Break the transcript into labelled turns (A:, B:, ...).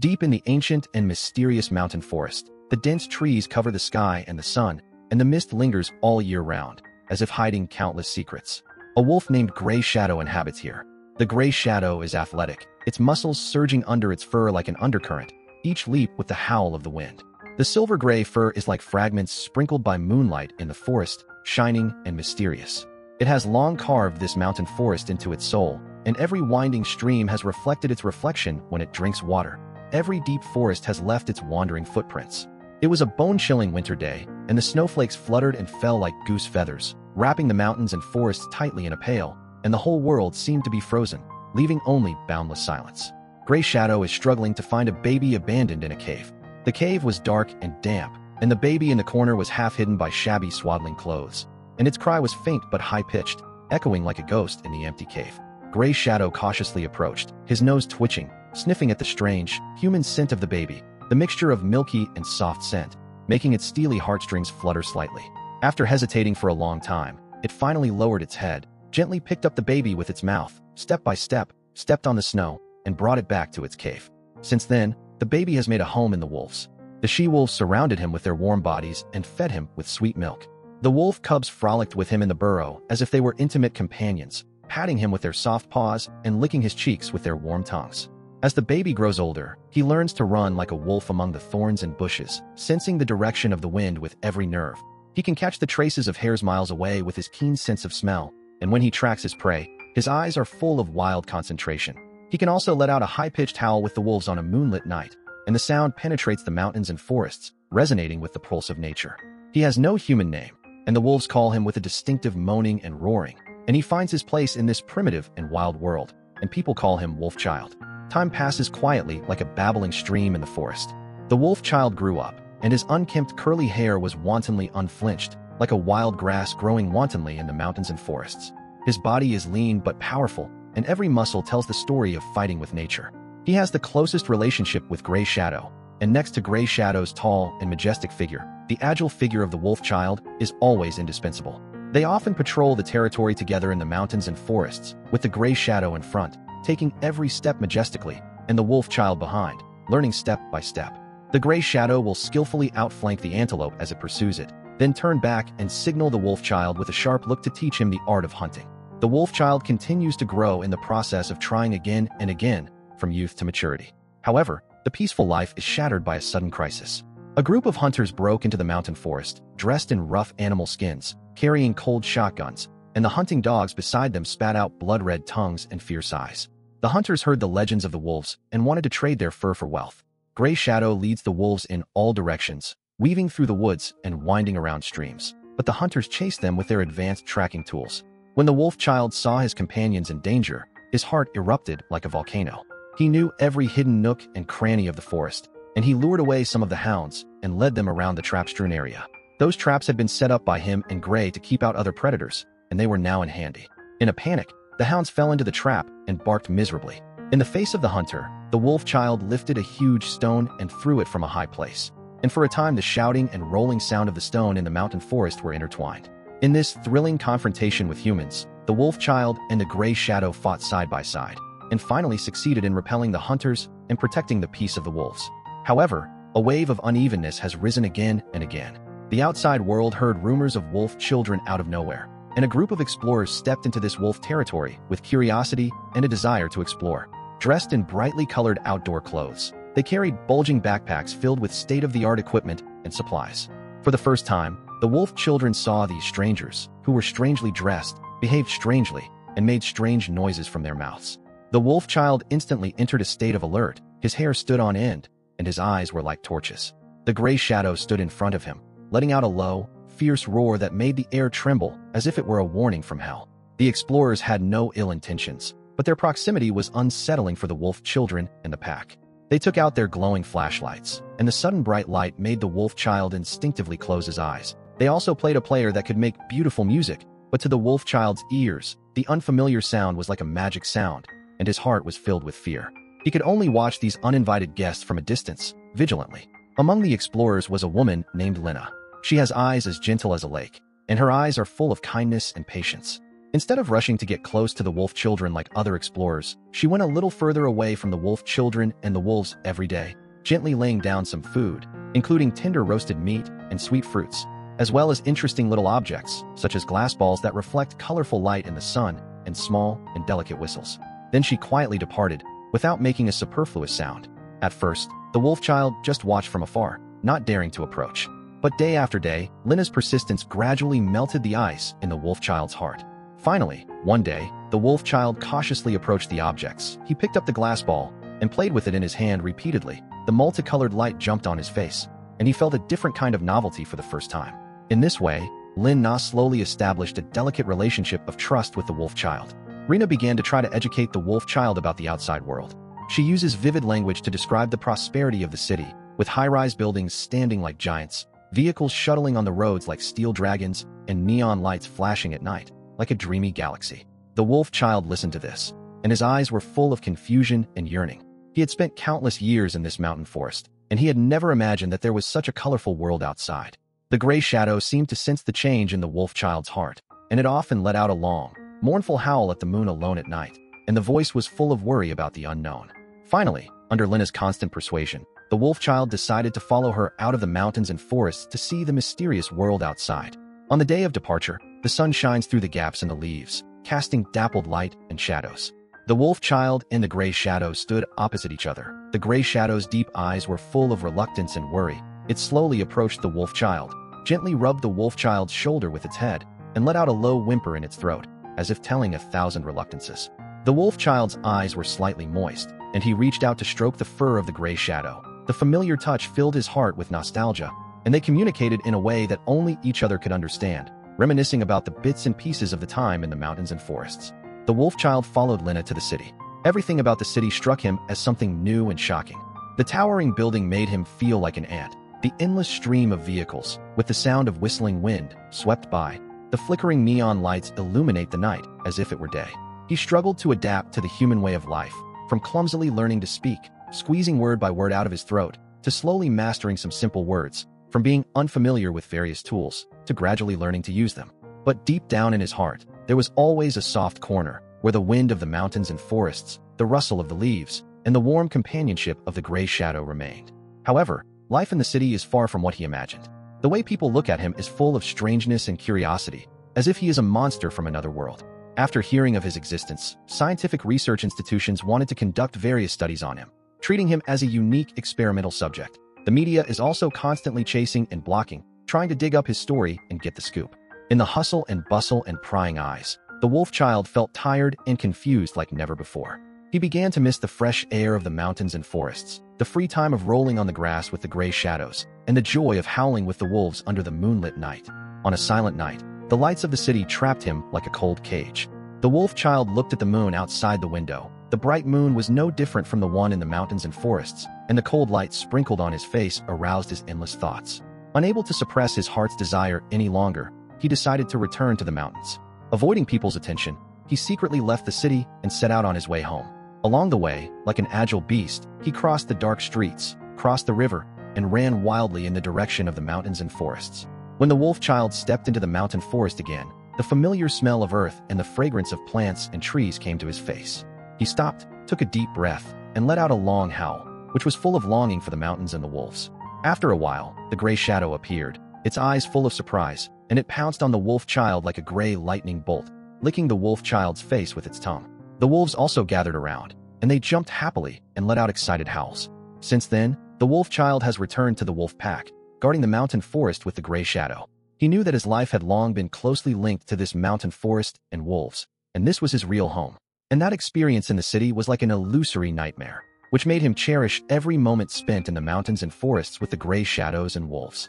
A: Deep in the ancient and mysterious mountain forest, the dense trees cover the sky and the sun, and the mist lingers all year round, as if hiding countless secrets. A wolf named Gray Shadow inhabits here. The Gray Shadow is athletic, its muscles surging under its fur like an undercurrent, each leap with the howl of the wind. The silver-gray fur is like fragments sprinkled by moonlight in the forest, shining and mysterious. It has long carved this mountain forest into its soul, and every winding stream has reflected its reflection when it drinks water. Every deep forest has left its wandering footprints. It was a bone-chilling winter day, and the snowflakes fluttered and fell like goose feathers, wrapping the mountains and forests tightly in a pale, and the whole world seemed to be frozen, leaving only boundless silence. Gray Shadow is struggling to find a baby abandoned in a cave. The cave was dark and damp, and the baby in the corner was half hidden by shabby swaddling clothes, and its cry was faint but high-pitched, echoing like a ghost in the empty cave. Gray Shadow cautiously approached, his nose twitching, sniffing at the strange, human scent of the baby, the mixture of milky and soft scent, making its steely heartstrings flutter slightly. After hesitating for a long time, it finally lowered its head, gently picked up the baby with its mouth, step by step, stepped on the snow, and brought it back to its cave. Since then, the baby has made a home in the wolves. The she-wolves surrounded him with their warm bodies and fed him with sweet milk. The wolf cubs frolicked with him in the burrow as if they were intimate companions, patting him with their soft paws and licking his cheeks with their warm tongues. As the baby grows older, he learns to run like a wolf among the thorns and bushes, sensing the direction of the wind with every nerve. He can catch the traces of hares miles away with his keen sense of smell, and when he tracks his prey, his eyes are full of wild concentration. He can also let out a high-pitched howl with the wolves on a moonlit night, and the sound penetrates the mountains and forests, resonating with the pulse of nature. He has no human name, and the wolves call him with a distinctive moaning and roaring, and he finds his place in this primitive and wild world, and people call him Wolfchild. Time passes quietly like a babbling stream in the forest. The Wolfchild grew up, and his unkempt curly hair was wantonly unflinched, like a wild grass growing wantonly in the mountains and forests. His body is lean but powerful, and every muscle tells the story of fighting with nature. He has the closest relationship with Gray Shadow, and next to Gray Shadow's tall and majestic figure, the agile figure of the Wolfchild is always indispensable. They often patrol the territory together in the mountains and forests, with the Gray Shadow in front, taking every step majestically, and the Wolfchild behind, learning step by step. The Gray Shadow will skillfully outflank the antelope as it pursues it, then turn back and signal the Wolfchild with a sharp look to teach him the art of hunting. The Wolfchild continues to grow in the process of trying again and again, from youth to maturity. However, the peaceful life is shattered by a sudden crisis. A group of hunters broke into the mountain forest, dressed in rough animal skins, carrying cold shotguns, and the hunting dogs beside them spat out blood-red tongues and fierce eyes. The hunters heard the legends of the wolves and wanted to trade their fur for wealth. Gray Shadow leads the wolves in all directions, weaving through the woods and winding around streams, but the hunters chased them with their advanced tracking tools. When the Wolfchild saw his companions in danger, his heart erupted like a volcano. He knew every hidden nook and cranny of the forest, and he lured away some of the hounds and led them around the trap-strewn area. Those traps had been set up by him and Gray to keep out other predators, and they were now in handy. In a panic, the hounds fell into the trap and barked miserably. In the face of the hunter, the Wolfchild lifted a huge stone and threw it from a high place. And for a time the shouting and rolling sound of the stone in the mountain forest were intertwined. In this thrilling confrontation with humans, the Wolfchild and the Gray Shadow fought side by side, and finally succeeded in repelling the hunters and protecting the peace of the wolves. However, a wave of unevenness has risen again and again. The outside world heard rumors of wolf children out of nowhere, and a group of explorers stepped into this wolf territory with curiosity and a desire to explore. Dressed in brightly colored outdoor clothes, they carried bulging backpacks filled with state-of-the-art equipment and supplies. For the first time, the wolf children saw these strangers, who were strangely dressed, behaved strangely, and made strange noises from their mouths. The Wolfchild instantly entered a state of alert, his hair stood on end, and his eyes were like torches. The Gray Shadow stood in front of him, letting out a low, fierce roar that made the air tremble as if it were a warning from hell. The explorers had no ill intentions, but their proximity was unsettling for the wolf children and the pack. They took out their glowing flashlights, and the sudden bright light made the Wolfchild instinctively close his eyes. They also played a player that could make beautiful music, but to the Wolfchild's ears, the unfamiliar sound was like a magic sound, and his heart was filled with fear. He could only watch these uninvited guests from a distance, vigilantly. Among the explorers was a woman named Lena. She has eyes as gentle as a lake, and her eyes are full of kindness and patience. Instead of rushing to get close to the wolf children like other explorers, she went a little further away from the wolf children and the wolves every day, gently laying down some food, including tender roasted meat and sweet fruits, as well as interesting little objects, such as glass balls that reflect colorful light in the sun and small and delicate whistles. Then she quietly departed, without making a superfluous sound. At first, the wolf child just watched from afar, not daring to approach. But day after day, Lina's persistence gradually melted the ice in the wolf child's heart. Finally, one day, the wolf child cautiously approached the objects. He picked up the glass ball and played with it in his hand repeatedly. The multicolored light jumped on his face, and he felt a different kind of novelty for the first time. In this way, Lin Na slowly established a delicate relationship of trust with the wolf child. Rena began to try to educate the wolf child about the outside world. She uses vivid language to describe the prosperity of the city, with high-rise buildings standing like giants, vehicles shuttling on the roads like steel dragons, and neon lights flashing at night, like a dreamy galaxy. The wolf child listened to this, and his eyes were full of confusion and yearning. He had spent countless years in this mountain forest, and he had never imagined that there was such a colorful world outside. The gray shadow seemed to sense the change in the wolf child's heart, and it often let out a long, mournful howl at the moon alone at night, and the voice was full of worry about the unknown. Finally, under Lina's constant persuasion, the wolf child decided to follow her out of the mountains and forests to see the mysterious world outside. On the day of departure, the sun shines through the gaps in the leaves, casting dappled light and shadows. The wolf child and the gray shadow stood opposite each other. The gray shadow's deep eyes were full of reluctance and worry. It slowly approached the wolf child, gently rubbed the wolf child's shoulder with its head, and let out a low whimper in its throat, as if telling 1,000 reluctances. The wolf child's eyes were slightly moist, and he reached out to stroke the fur of the gray shadow. The familiar touch filled his heart with nostalgia, and they communicated in a way that only each other could understand, reminiscing about the bits and pieces of the time in the mountains and forests. The wolf child followed Lina to the city. Everything about the city struck him as something new and shocking. The towering building made him feel like an ant. The endless stream of vehicles, with the sound of whistling wind, swept by. The flickering neon lights illuminate the night as if it were day. He struggled to adapt to the human way of life, from clumsily learning to speak, squeezing word by word out of his throat, to slowly mastering some simple words, from being unfamiliar with various tools, to gradually learning to use them. But deep down in his heart, there was always a soft corner, where the wind of the mountains and forests, the rustle of the leaves, and the warm companionship of the gray shadow remained. However, life in the city is far from what he imagined. The way people look at him is full of strangeness and curiosity, as if he is a monster from another world. After hearing of his existence, scientific research institutions wanted to conduct various studies on him, treating him as a unique experimental subject. The media is also constantly chasing and blocking, trying to dig up his story and get the scoop. In the hustle and bustle and prying eyes, the wolf child felt tired and confused like never before. He began to miss the fresh air of the mountains and forests, the free time of rolling on the grass with the gray shadows, and the joy of howling with the wolves under the moonlit night. On a silent night, the lights of the city trapped him like a cold cage. The wolf child looked at the moon outside the window. The bright moon was no different from the one in the mountains and forests, and the cold light sprinkled on his face aroused his endless thoughts. Unable to suppress his heart's desire any longer, he decided to return to the mountains. Avoiding people's attention, he secretly left the city and set out on his way home. Along the way, like an agile beast, he crossed the dark streets, crossed the river, and ran wildly in the direction of the mountains and forests. When the wolf child stepped into the mountain forest again, the familiar smell of earth and the fragrance of plants and trees came to his face. He stopped, took a deep breath, and let out a long howl, which was full of longing for the mountains and the wolves. After a while, the gray shadow appeared, its eyes full of surprise, and it pounced on the wolf child like a gray lightning bolt, licking the wolf child's face with its tongue. The wolves also gathered around, and they jumped happily and let out excited howls. Since then, the wolf child has returned to the wolf pack, guarding the mountain forest with the gray shadow. He knew that his life had long been closely linked to this mountain forest and wolves, and this was his real home. And that experience in the city was like an illusory nightmare, which made him cherish every moment spent in the mountains and forests with the gray shadows and wolves.